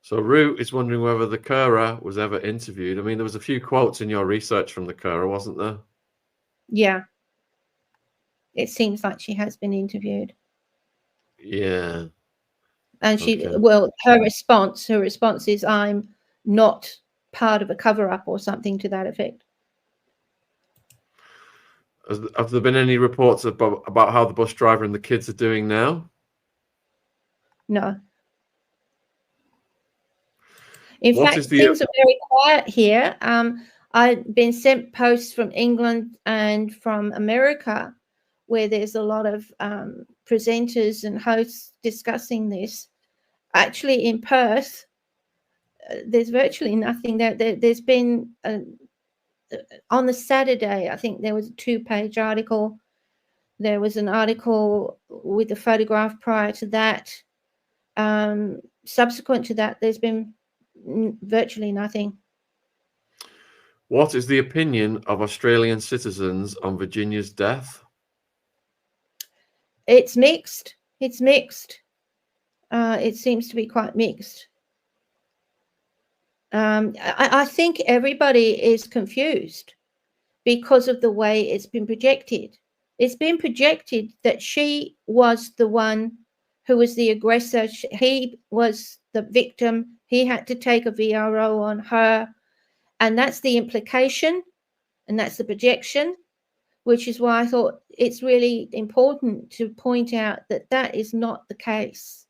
So Root is wondering whether the Currer was ever interviewed. I mean, there was a few quotes in your research from the Currer, wasn't there? Yeah. It seems like she has been interviewed. Yeah. And she, well, her response is, I'm not part of a cover-up or something to that effect. Have there been any reports about how the bus driver and the kids are doing now? No. In fact, things are very quiet here. I've been sent posts from England and from America where there's a lot of presenters and hosts discussing this. Actually, in Perth, there's virtually nothing there. There's been, on the Saturday, I think there was a 2-page article. There was an article with a photograph prior to that. Subsequent to that, there's been virtually nothing. What is the opinion of Australian citizens on Virginia's death? It's mixed. It's mixed. It seems to be quite mixed. I think everybody is confused because of the way it's been projected. It's been projected that she was the one who was the aggressor. He was the victim. He had to take a VRO on her. And that's the implication, and that's the projection, which is why I thought it's really important to point out that that is not the case.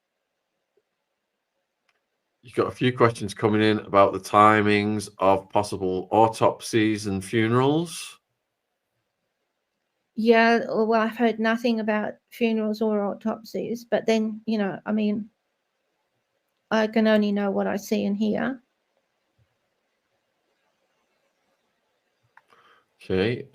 You've got a few questions coming in about the timings of possible autopsies and funerals. Yeah, well, I've heard nothing about funerals or autopsies, but then, you know, I mean, I can only know what I see and hear. Okay.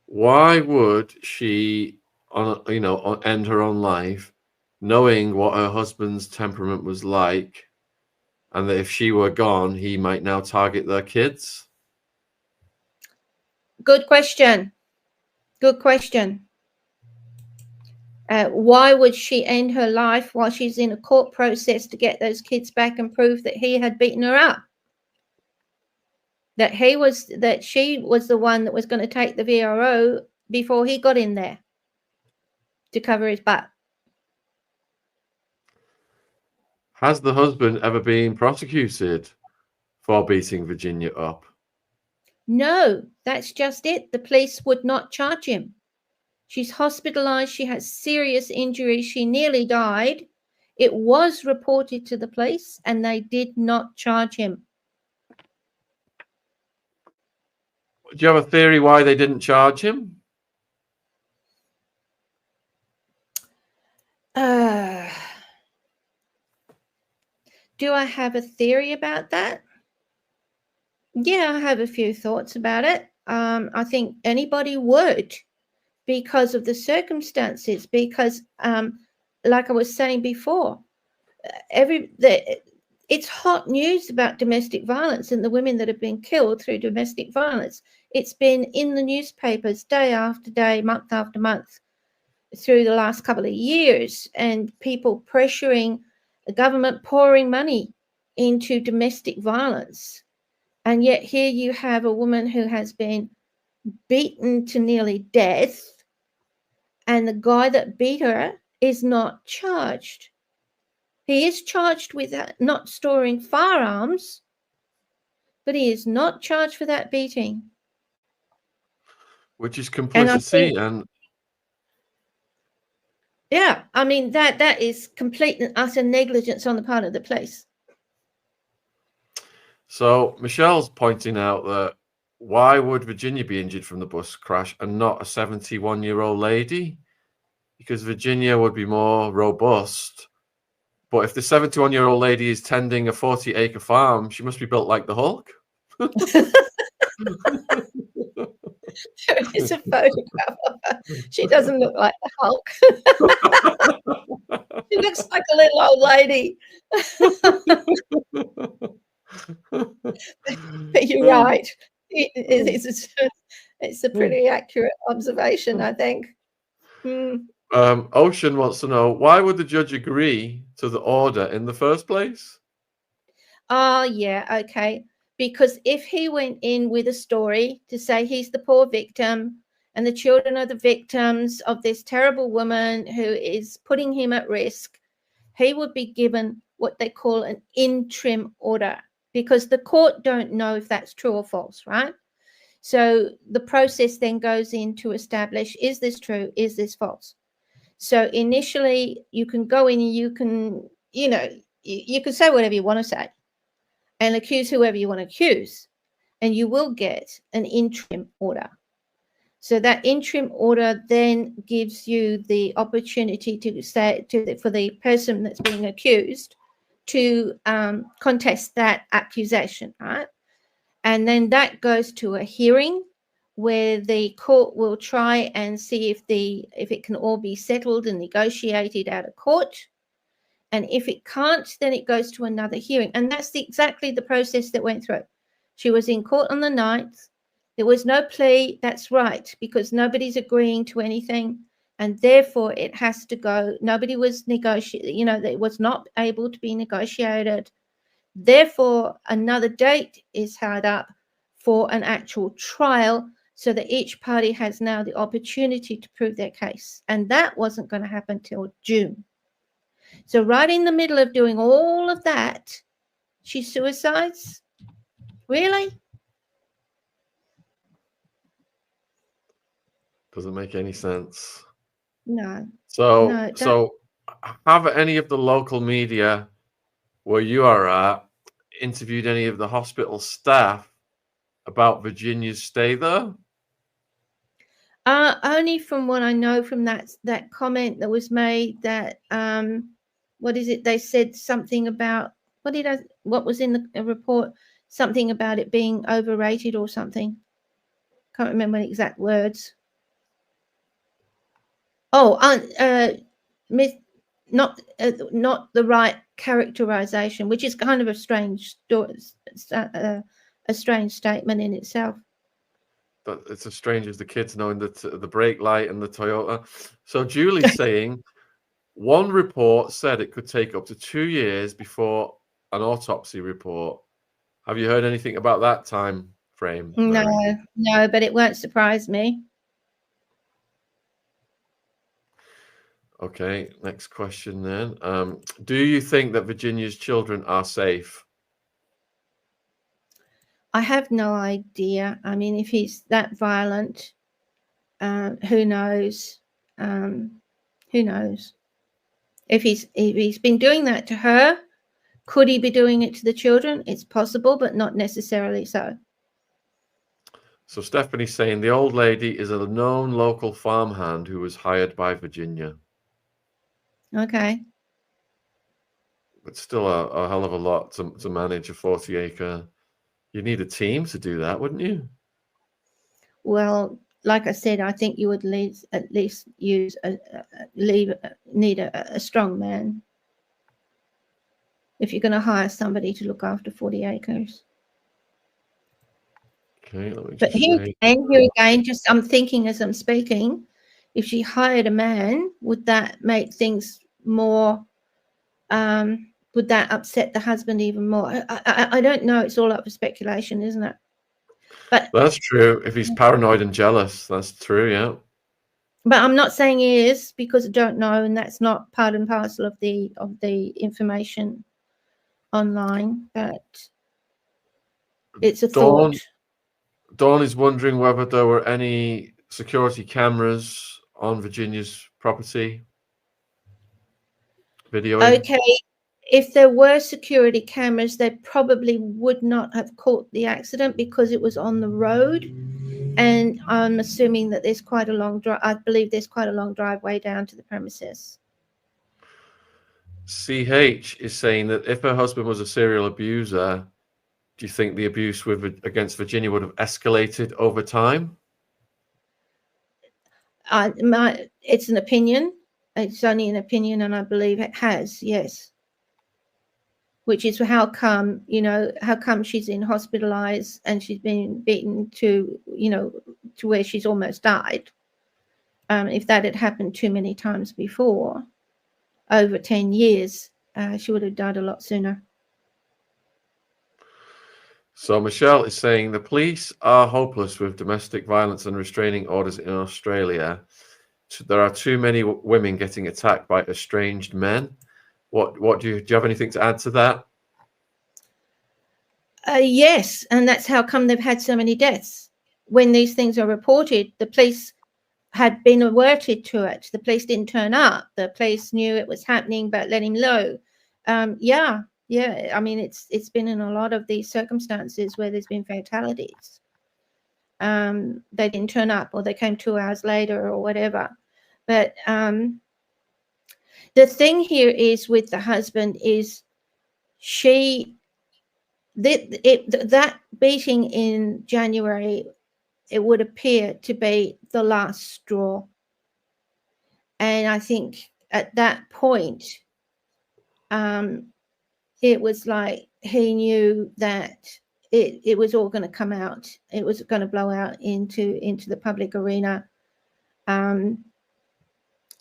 Why would she, end her own life, knowing what her husband's temperament was like, and that if she were gone, he might now target their kids? Good question. Good question. Why would she end her life while she's in a court process to get those kids back and prove that he had beaten her up? That she was the one that was going to take the VRO before he got in there to cover his butt. Has the husband ever been prosecuted for beating Virginia up? No, that's just it. The police would not charge him. She's hospitalized. She has serious injuries. She nearly died. It was reported to the police and they did not charge him. Do you have a theory why they didn't charge him? Do I have a theory about that? Yeah, I have a few thoughts about it. I think anybody would, because of the circumstances, because like I was saying before, it's hot news about domestic violence and the women that have been killed through domestic violence. It's been in the newspapers day after day, month after month through the last couple of years, and people pressuring the government, pouring money into domestic violence. And yet here you have a woman who has been beaten to nearly death, and the guy that beat her is not charged. He is charged with not storing firearms, but he is not charged for that beating. Which is complicity and yeah, I mean, that is complete and utter negligence on the part of the police. So Michelle's pointing out that why would Virginia be injured from the bus crash and not a 71-year-old lady? Because Virginia would be more robust. But if the 71-year-old lady is tending a 40-acre farm, she must be built like the Hulk. There is a photograph of her. She doesn't look like the Hulk. She looks like a little old lady. But you're right. It's a pretty accurate observation, I think. Ocean wants to know, why would the judge agree to the order in the first place? Oh, yeah, okay. Because if he went in with a story to say he's the poor victim and the children are the victims of this terrible woman who is putting him at risk, he would be given what they call an interim order, because the court don't know if that's true or false, right? So the process then goes in to establish, is this true? Is this false? So initially you can go in and you can, you can say whatever you want to say and accuse whoever you want to accuse, and you will get an interim order. So that interim order then gives you the opportunity to say for the person that's being accused to contest that accusation, right? And then that goes to a hearing where the court will try and see if it can all be settled and negotiated out of court. And if it can't, then it goes to another hearing. And that's exactly the process that went through. She was in court on the 9th. There was no plea. That's right, because nobody's agreeing to anything. And therefore, it has to go. Nobody was negotiating, it was not able to be negotiated. Therefore, another date is held up for an actual trial so that each party has now the opportunity to prove their case. And that wasn't going to happen till June. So right in the middle of doing all of that, she suicides? Really? Doesn't make any sense. No. So have any of the local media where you are at interviewed any of the hospital staff about Virginia's stay there? Only from what I know from that comment that was made that what is it? They said something about what was in the report, something about it being overrated or something. Can't remember the exact words. Oh, not the right characterization, which is kind of a strange statement in itself. But it's as strange as the kids knowing that the brake light and the Toyota. So Julie's saying one report said it could take up to 2 years before an autopsy report. Have you heard anything about that time frame, Mary? No, but it won't surprise me. Okay, next question then. Do you think that Virginia's children are safe? I have no idea. I mean, if he's that violent, who knows? Who knows? If he's been doing that to her, could he be doing it to the children? It's possible, but not necessarily so. So Stephanie's saying the old lady is a known local farmhand who was hired by Virginia. Okay. But still a hell of a lot to manage a 40-acre. You need a team to do that, wouldn't you? Well, like I said, I think you would at least need a strong man if you're going to hire somebody to look after 40 acres. Okay, let me but here again, just I'm thinking as I'm speaking, if she hired a man, would that make things more? Would that upset the husband even more? I don't know. It's all up for speculation, isn't it? But that's true. If he's paranoid and jealous, that's true. Yeah. But I'm not saying he is, because I don't know, and that's not part and parcel of the information online. But it's a thought. Dawn is wondering whether there were any security cameras on Virginia's property. Videoing. Okay, if there were security cameras, they probably would not have caught the accident because it was on the road. And I'm assuming that there's quite a long drive. I believe there's quite a long driveway down to the premises. CH is saying that if her husband was a serial abuser, do you think the abuse against Virginia would have escalated over time? It's an opinion. It's only an opinion, and I believe it has, yes. Which is how come she's in hospitalized and she's been beaten to where she's almost died. If that had happened too many times before, over 10 years, she would have died a lot sooner. So Michelle is saying the police are hopeless with domestic violence and restraining orders in Australia. There are too many women getting attacked by estranged men. What do you have anything to add to that? Yes, and that's how come they've had so many deaths. When these things are reported, the police had been alerted to it. The police didn't turn up. The police knew it was happening, but let him know. Yeah. I mean, it's been in a lot of these circumstances where there's been fatalities. They didn't turn up, or they came 2 hours later, or whatever. But the thing here is with the husband is that beating in January, it would appear to be the last straw. And I think at that point, it was like he knew that it was all going to come out. It was going to blow out into the public arena.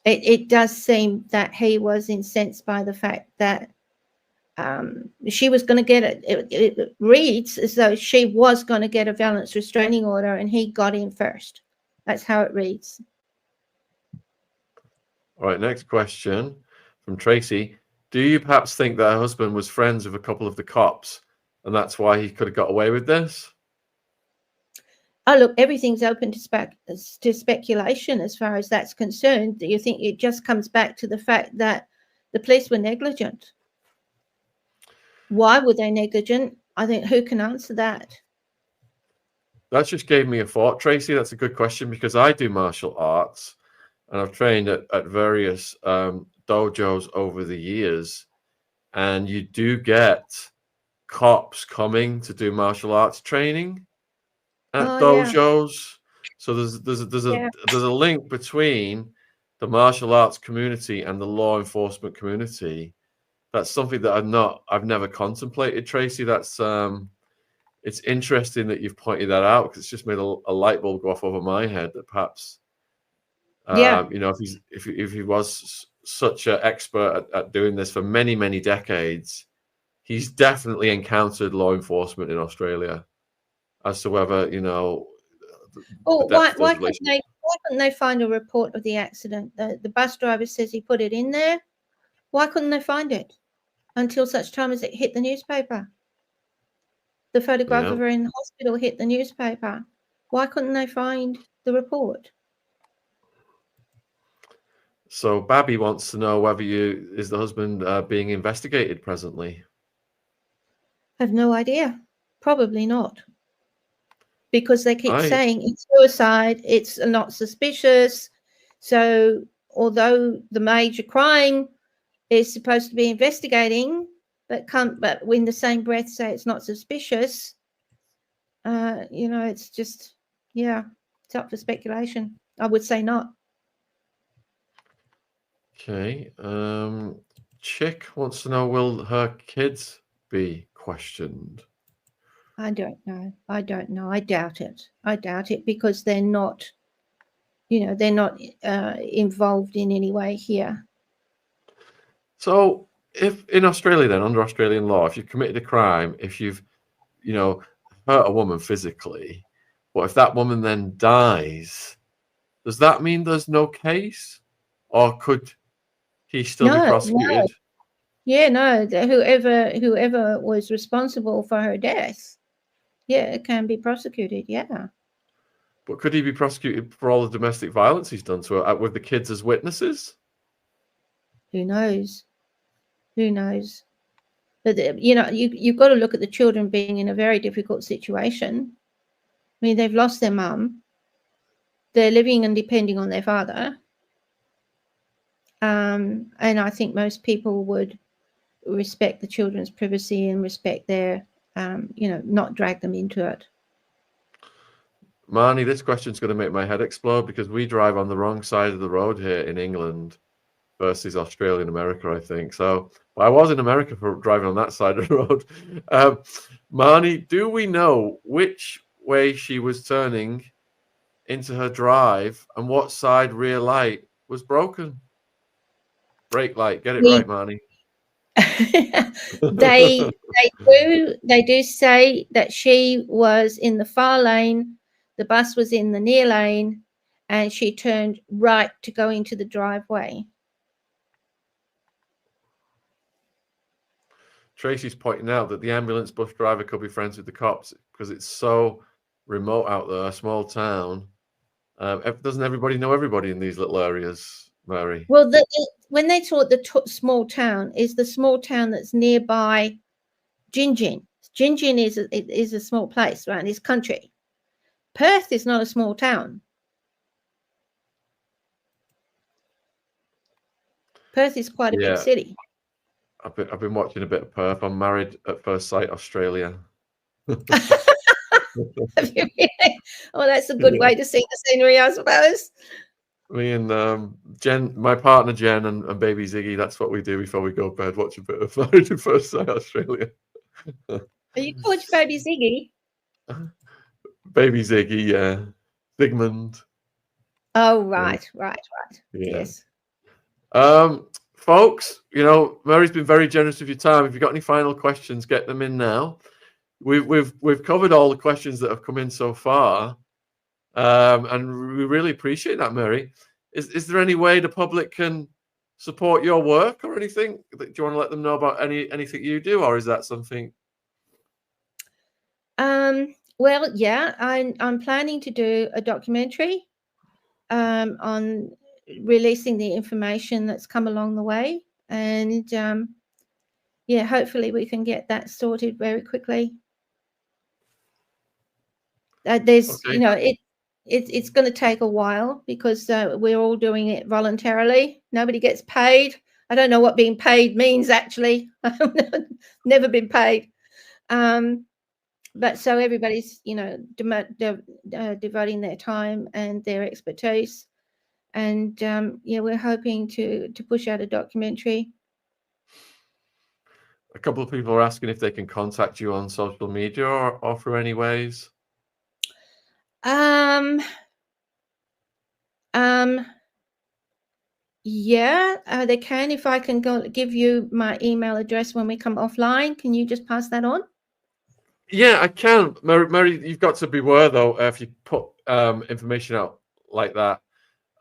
It does seem that he was incensed by the fact that she was going to get it. It reads as though she was going to get a valence restraining order and he got in first. That's how it reads. All right, next question from Tracy. Do you perhaps think that her husband was friends with a couple of the cops and that's why he could have got away with this? Oh, look, everything's open to speculation as far as that's concerned. Do you think it just comes back to the fact that the police were negligent? Why were they negligent? I think who can answer that? That just gave me a thought, Tracy. That's a good question because I do martial arts and I've trained at various dojos over the years, and you do get cops coming to do martial arts training at dojos. Yeah. So there's a link between the martial arts community and the law enforcement community. That's something that I've never contemplated, Tracy. That's it's interesting that you've pointed that out because it's just made a light bulb go off over my head that perhaps you know, if he was such an expert at doing this for many decades, he's definitely encountered law enforcement in Australia. As to whether, you know, why couldn't they find a report of the accident? The bus driver says he put it in there. Why couldn't they find it until such time as it hit the newspaper? The photograph of her in the hospital hit the newspaper. Why couldn't they find the report? So Babby wants to know whether is the husband being investigated presently? I have no idea. Probably not. Because they keep saying it's suicide, it's not suspicious. So although the major crime is supposed to be investigating, but in the same breath say it's not suspicious, you know, it's just, it's up for speculation. I would say not. Okay. Chick wants to know, will her kids be questioned? I don't know. I doubt it because they're not, you know, they're not involved in any way here. So if in Australia then, under Australian law, if you've committed a crime, if you've, you know, hurt a woman physically, but if that woman then dies, does that mean there's no case? Or could he still be prosecuted? No. Yeah, no, whoever was responsible for her death, it can be prosecuted, But could he be prosecuted for all the domestic violence he's done to her with the kids as witnesses? Who knows? But, you know, you've got to look at the children being in a very difficult situation. I mean, they've lost their mum. They're living and depending on their father. And I think most people would respect the children's privacy and respect their, you know, not drag them into it. Marnie, this question's going to make my head explode because we drive on the wrong side of the road here in England versus Australia and America, I think. So I was in America for driving on that side of the road. Marnie, do we know which way she was turning into her drive, and what side rear light was broken? Brake light. Get it right, Marnie. they do say that she was in the far lane, the bus was in the near lane, and she turned right to go into the driveway. Tracy's pointing out that the ambulance bus driver could be friends with the cops because it's so remote out there, a small town. Doesn't everybody know everybody in these little areas, Mary? Well, when they talk the small town, is the small town that's nearby Gingin. Gingin is a small place, right? It's country. Perth is not a small town. Perth is quite a big city. I've been watching a bit of Perth. I'm Married at First Sight Australia. Have you really? Oh, that's a good way to see the scenery, I suppose. Me and Jen, my partner Jen, and baby Ziggy, that's what we do before we go to bed, watch a bit of Married at First Sight Australia. Are you called baby Ziggy? Baby Ziggy, yeah. Zygmunt. Oh, right. Yeah. Yes. Folks, Mary's been very generous with your time. If you've got any final questions, get them in now. We've covered all the questions that have come in so far, and we really appreciate that, Mary. Is there any way the public can support your work or anything? Do you want to let them know about anything you do, or is that something? Well, yeah, I'm planning to do a documentary on releasing the information that's come along the way, and yeah, hopefully we can get that sorted very quickly. There's, it's going to take a while because we're all doing it voluntarily. Nobody gets paid. I don't know what being paid means, actually. I've never been paid. But so everybody's, devoting their time and their expertise. And, yeah, we're hoping to push out a documentary. A couple of people are asking if they can contact you on social media or through any ways. Yeah, they can. If I can give you my email address when we come offline, can you just pass that on? Yeah, I can. Mary, you've got to beware though. If you put information out like that,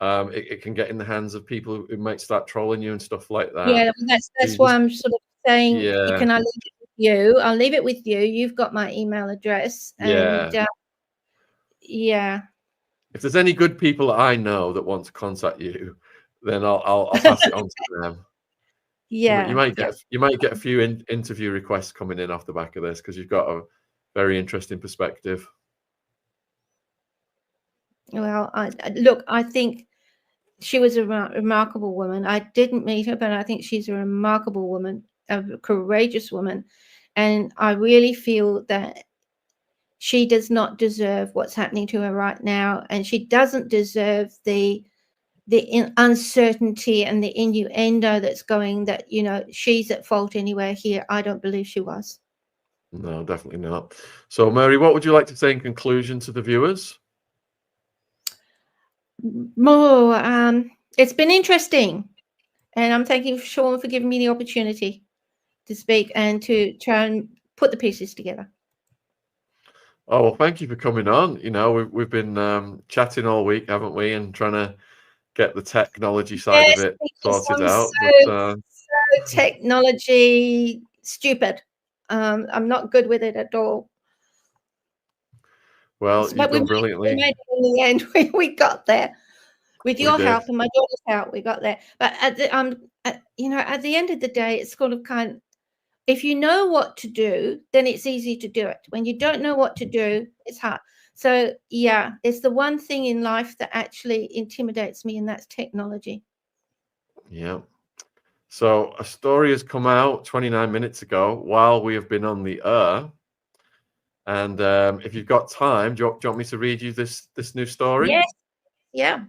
it can get in the hands of people who might start trolling you and stuff like that. Yeah, that's why I'm sort of saying, can I leave it with you? I'll leave it with you. You've got my email address. And yeah. If there's any good people that I know that want to contact you, then I'll pass it on to them. Yeah, you might get a few interview requests coming in off the back of this because you've got a very interesting perspective. Well, I think she was a remarkable woman. I didn't meet her, but I think she's a remarkable woman, a courageous woman, and I really feel that she does not deserve what's happening to her right now, and she doesn't deserve the uncertainty and the innuendo that's going, that she's at fault anywhere here. I don't believe she was. No, definitely not. So, Mary, what would you like to say in conclusion to the viewers? It's been interesting, and I'm thanking Shaun for giving me the opportunity to speak and to try and put the pieces together. Oh, well, thank you for coming on. We've been chatting all week, haven't we, and trying to get the technology side of it sorted out. So technology stupid. I'm not good with it at all. Well, you've done brilliantly. We made it in the end. We got there with your help and my daughter's help. We got there. But at the end of the day, it's sort of if you know what to do, then it's easy to do it. When you don't know what to do, it's hard. So yeah, it's the one thing in life that actually intimidates me, and that's technology. Yeah. So a story has come out 29 minutes ago while we have been on the air. And if you've got time, do you want me to read you this new story? Yes. Yeah.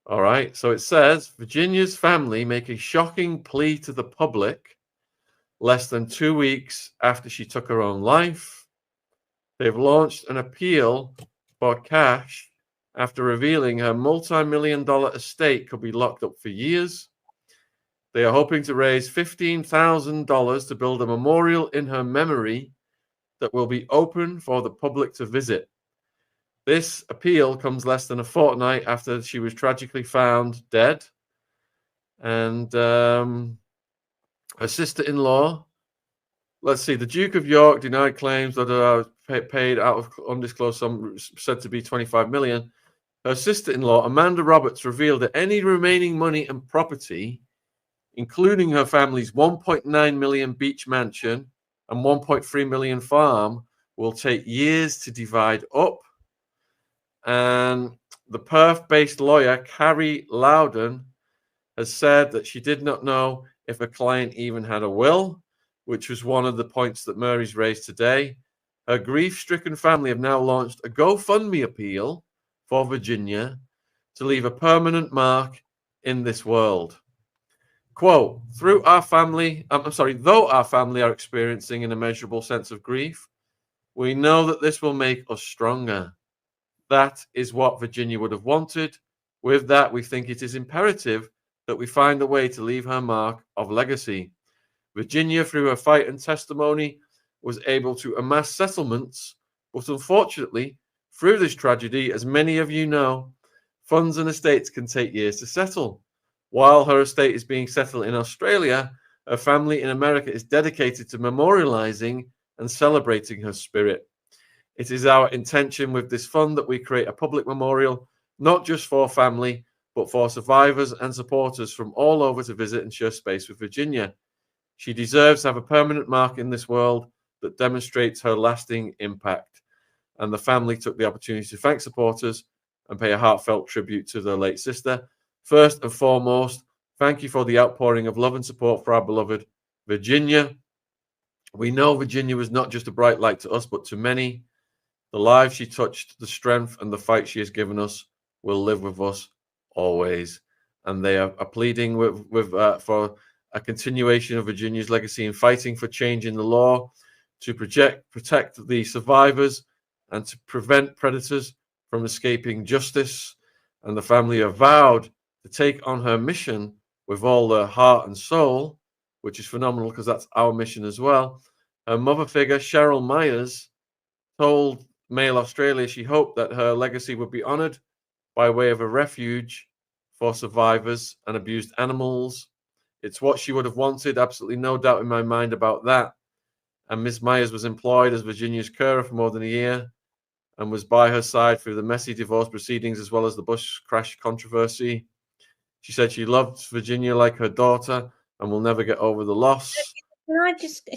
All right. So it says, Virginia's family make a shocking plea to the public less than 2 weeks after she took her own life. They've launched an appeal for cash after revealing her multi-million-dollar estate could be locked up for years. They are hoping to raise $15,000 to build a memorial in her memory that will be open for the public to visit. This appeal comes less than a fortnight after she was tragically found dead. And her sister-in-law, let's see, the Duke of York denied claims that paid out of undisclosed sum said to be $25 million. Her sister-in-law, Amanda Roberts, revealed that any remaining money and property, including her family's $1.9 million beach mansion and $1.3 million farm, will take years to divide up. And the Perth-based lawyer, Carrie Loudon, has said that she did not know if a client even had a will, which was one of the points that Murray's raised today. Her grief-stricken family have now launched a GoFundMe appeal for Virginia to leave a permanent mark in this world. Quote, though our family are experiencing an immeasurable sense of grief, we know that this will make us stronger. That is what Virginia would have wanted. With that, we think it is imperative that we find a way to leave her mark of legacy. Virginia, through her fight and testimony, was able to amass settlements, but unfortunately, through this tragedy, as many of you know, funds and estates can take years to settle. While her estate is being settled in Australia, her family in America is dedicated to memorializing and celebrating her spirit. It is our intention with this fund that we create a public memorial, not just for family, but for survivors and supporters from all over to visit and share space with Virginia. She deserves to have a permanent mark in this world that demonstrates her lasting impact. And the family took the opportunity to thank supporters and pay a heartfelt tribute to their late sister. First and foremost, thank you for the outpouring of love and support for our beloved Virginia. We know Virginia was not just a bright light to us, but to many. The lives she touched, the strength and the fight she has given us will live with us always. And they are pleading for a continuation of Virginia's legacy in fighting for change in the law to protect the survivors and to prevent predators from escaping justice. And the family have vowed to take on her mission with all their heart and soul, which is phenomenal because that's our mission as well. Her mother figure, Cheryl Myers, told Mail Australia she hoped that her legacy would be honored by way of a refuge for survivors and abused animals. It's what she would have wanted, absolutely no doubt in my mind about that. And Ms. Myers was employed as Virginia's carer for more than a year and was by her side through the messy divorce proceedings as well as the bus crash controversy. She said she loved Virginia like her daughter and will never get over the loss.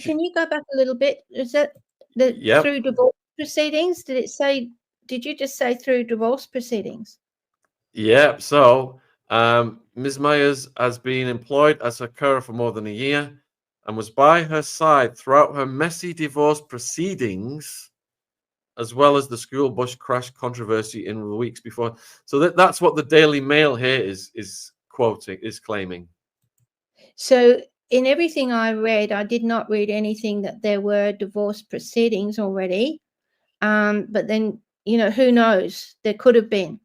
Can you go back a little bit? Is that through divorce proceedings? Did you just say through divorce proceedings? Yeah, so Ms. Myers has been employed as her carer for more than a year and was by her side throughout her messy divorce proceedings, as well as the school bus crash controversy in the weeks before. So that's what the Daily Mail here is claiming. So in everything I read, I did not read anything that there were divorce proceedings already. But then, who knows? There could have been.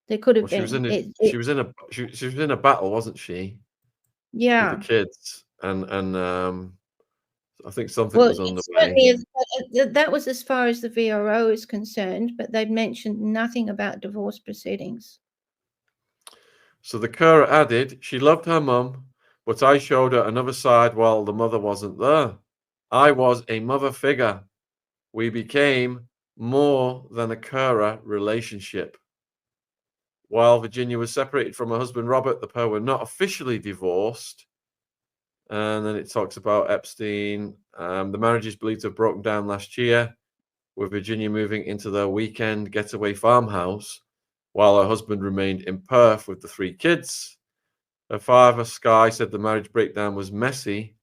There could have been. She was in a battle, wasn't she? Yeah. With the kids, and I think something was on the way. That was as far as the VRO is concerned, but they've mentioned nothing about divorce proceedings. So the carer added, she loved her mum, but I showed her another side while the mother wasn't there. I was a mother figure. We became more than a carer relationship. While Virginia was separated from her husband, Robert, the pair were not officially divorced. And then it talks about Epstein. The marriage is believed to have broken down last year, with Virginia moving into their weekend getaway farmhouse, while her husband remained in Perth with the 3 kids. Her father, Sky, said the marriage breakdown was messy.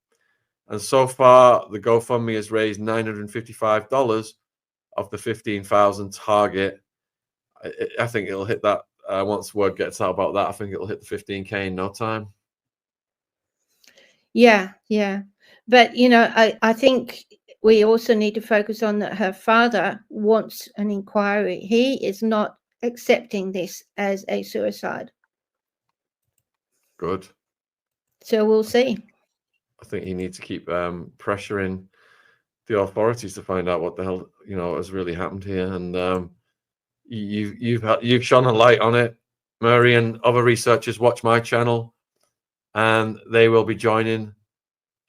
And so far, the GoFundMe has raised $955 of the $15,000 target. I think it'll hit that. Once word gets out about that, I think it'll hit the 15K in no time. Yeah. But, I think we also need to focus on that her father wants an inquiry. He is not accepting this as a suicide. Good. So we'll see. I think you need to keep pressuring the authorities to find out what the hell has really happened here, and you've shone a light on it. Murray and other researchers watch my channel, and they will be joining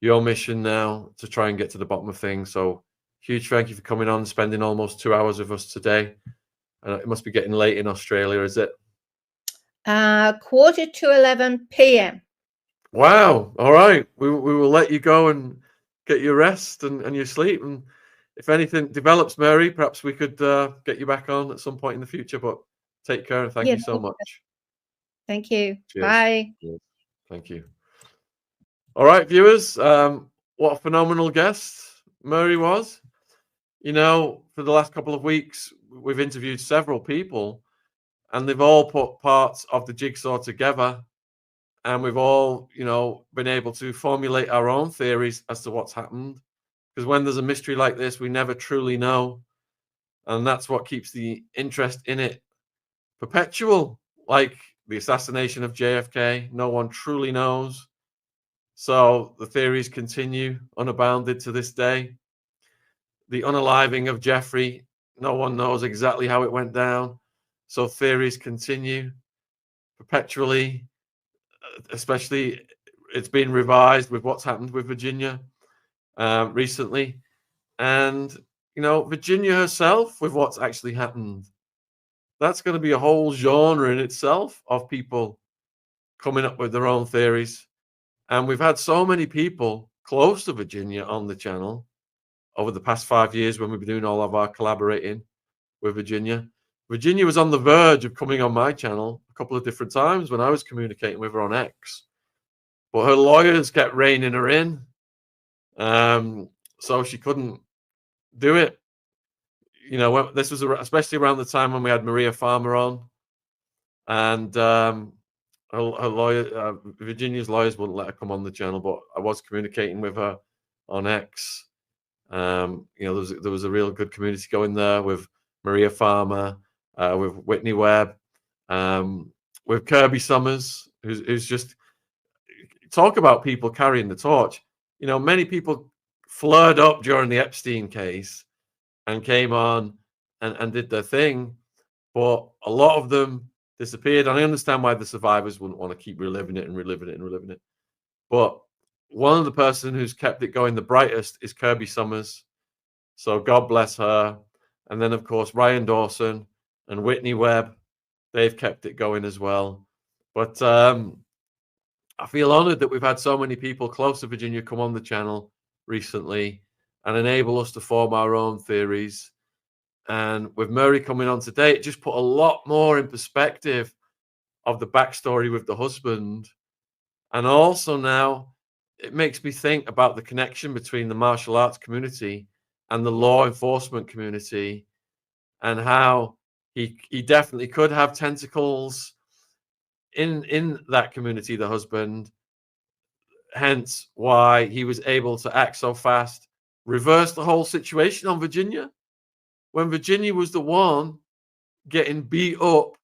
your mission now to try and get to the bottom of things. So huge thank you for coming on, spending almost 2 hours with us today. It must be getting late in Australia, is it? 11:15 p.m. Wow. All right. We will let you go and get your rest and your sleep. And if anything develops, Mary, perhaps we could get you back on at some point in the future. But take care and thank you so much. Thank you. Cheers. Bye. Cheers. Thank you. All right, viewers. What a phenomenal guest Murray was. For the last couple of weeks, we've interviewed several people, and they've all put parts of the jigsaw together. And we've all, been able to formulate our own theories as to what's happened. Because when there's a mystery like this, we never truly know. And that's what keeps the interest in it perpetual. Like the assassination of JFK, no one truly knows. So the theories continue unabounded to this day. The unaliving of Giuffre, no one knows exactly how it went down. So theories continue perpetually. Especially, it's been revised with what's happened with Virginia recently, and Virginia herself with what's actually happened. That's going to be a whole genre in itself of people coming up with their own theories. And we've had so many people close to Virginia on the channel over the past 5 years when we've been doing all of our collaborating with Virginia. Virginia was on the verge of coming on my channel a couple of different times when I was communicating with her on X, but her lawyers kept reining her in, so she couldn't do it. This was especially around the time when we had Maria Farmer on, and her lawyer, Virginia's lawyers wouldn't let her come on the channel, but I was communicating with her on X. There was a real good community going there with Maria Farmer, with Whitney Webb, with Kirby Summers, who's just talk about people carrying the torch. Many people flared up during the Epstein case and came on and did their thing, but a lot of them disappeared. And I understand why the survivors wouldn't want to keep reliving it. But one of the person who's kept it going the brightest is Kirby Summers. So God bless her. And then, of course, Ryan Dawson and Whitney Webb, they've kept it going as well. But I feel honored that we've had so many people close to Virginia come on the channel recently and enable us to form our own theories. And with Murray coming on today, it just put a lot more in perspective of the backstory with the husband. And also now it makes me think about the connection between the martial arts community and the law enforcement community, and how he definitely could have tentacles in that community, the husband, hence why he was able to act so fast, reverse the whole situation on Virginia. When Virginia was the one getting beat up,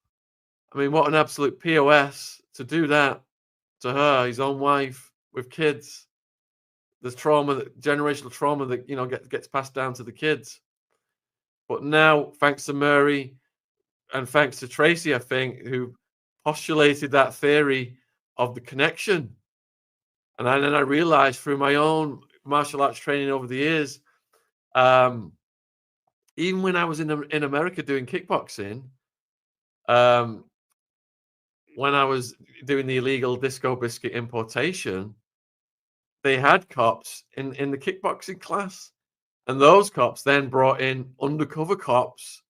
I mean, what an absolute POS to do that to her, his own wife, with kids. There's trauma, generational trauma that gets passed down to the kids. But now, thanks to Murray and thanks to Tracy, I think, who postulated that theory of the connection. And then I realized through my own martial arts training over the years, even when I was in America doing kickboxing, when I was doing the illegal disco biscuit importation, they had cops in the kickboxing class. And those cops then brought in undercover cops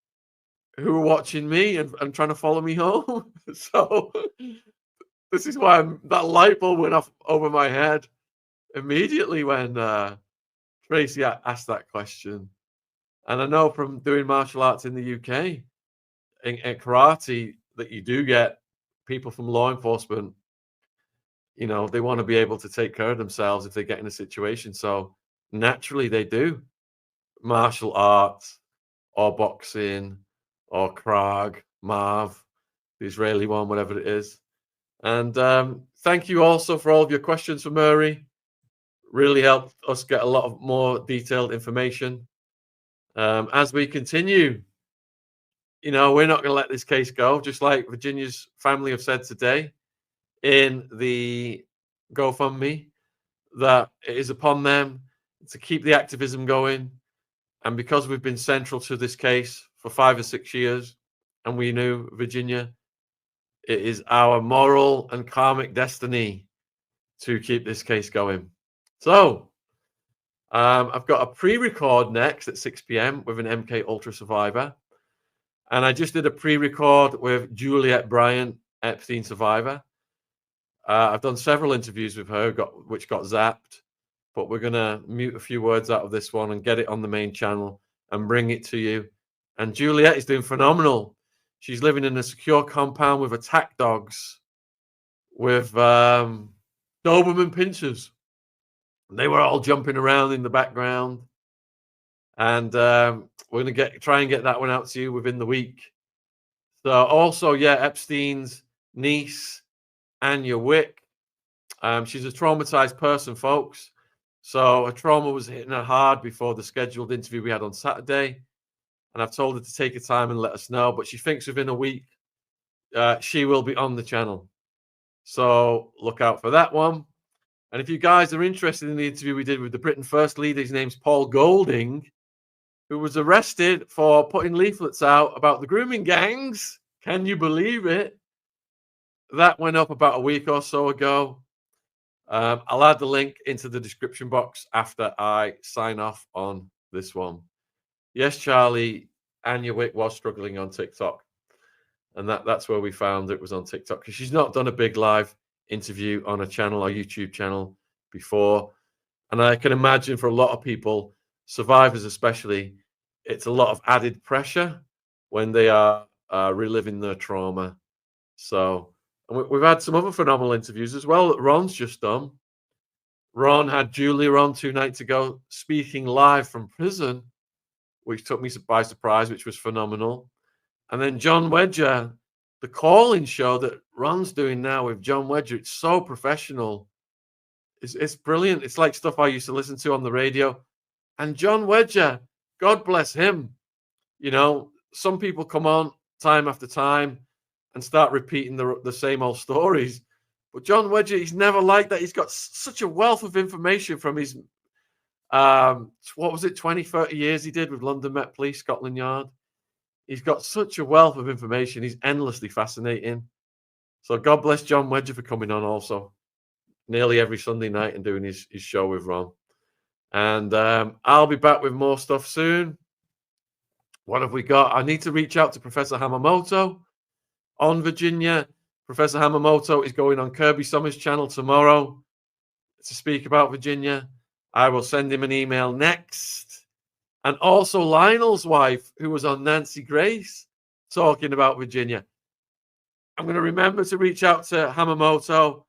who were watching me and trying to follow me home. So this is why that light bulb went off over my head immediately when Tracy asked that question. And I know from doing martial arts in the UK, in karate, that you do get people from law enforcement, they want to be able to take care of themselves if they get in a situation. So naturally they do. martial arts or boxing or Krag, Marv, the Israeli one, whatever it is. And thank you also for all of your questions for Murray. Really helped us get a lot of more detailed information. As we continue, you know, we're not going to let this case go, just like Virginia's family have said today in the GoFundMe, that it is upon them to keep the activism going. And because we've been central to this case for 5 or 6 years, and we knew Virginia, it is our moral and karmic destiny to keep this case going. So I've got a pre-record next at 6 p.m. with an MK Ultra survivor. And I just did a pre-record with Juliet Bryant, Epstein survivor. I've done several interviews with her, which got zapped. But we're going to mute a few words out of this one and get it on the main channel and bring it to you. And Juliet is doing phenomenal. She's living in a secure compound with attack dogs, with Doberman pinchers. They were all jumping around in the background. And we're going to try and get that one out to you within the week. So also, yeah, Epstein's niece, Anya Wick. She's a traumatized person, folks. So her trauma was hitting her hard before the scheduled interview we had on Saturday. And I've told her to take her time and let us know. But she thinks within a week, she will be on the channel. So look out for that one. And if you guys are interested in the interview we did with the Britain First leader, his name's Paul Golding, who was arrested for putting leaflets out about the grooming gangs. Can you believe it? That went up about a week or so ago. I'll add the link into the description box after I sign off on this one. Yes, Charlie, Anya Wick was struggling on TikTok. And that's where we found it was on TikTok, because she's not done a big live interview on a channel or YouTube channel before. And I can imagine for a lot of people, survivors especially, it's a lot of added pressure when they are reliving their trauma. So we've had some other phenomenal interviews as well that Ron's just done. Ron had Julia on 2 nights ago speaking live from prison, which took me by surprise, which was phenomenal. And then John Wedger, the call-in show that Ron's doing now with John Wedger, it's so professional. It's brilliant. It's like stuff I used to listen to on the radio. And John Wedger, God bless him. You know, some people come on time after time and start repeating the same old stories. But John Wedger, he's never like that. He's got such a wealth of information from his, what was it, 20, 30 years he did with London Met Police, Scotland Yard. He's got such a wealth of information. He's endlessly fascinating. So God bless John Wedger for coming on also nearly every Sunday night and doing his show with Ron. And I'll be back with more stuff soon. What have we got? I need to reach out to Professor Hamamoto on Virginia. Professor Hamamoto is going on Kirby Summers' channel tomorrow to speak about Virginia. I will send him an email next. And also Lionel's wife, who was on Nancy Grace, talking about Virginia. I'm going to remember to reach out to Hamamoto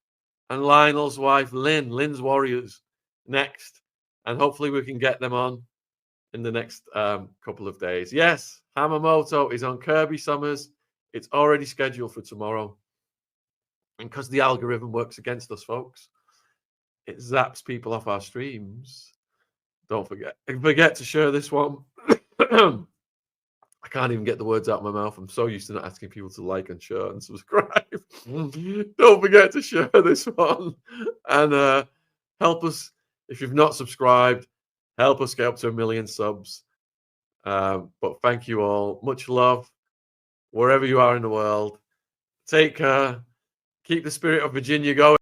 and Lionel's wife, Lynn's Warriors, next. And hopefully we can get them on in the next couple of days. Yes, Hamamoto is on Kirby Summers. It's already scheduled for tomorrow. And because the algorithm works against us, folks, it zaps people off our streams. Don't forget to share this one. I can't even get the words out of my mouth. I'm so used to not asking people to like and share and subscribe. Don't forget to share this one. And help us, if you've not subscribed, help us get up to 1 million subs. But thank you all. Much love, wherever you are in the world. Take care. Keep the spirit of Virginia going.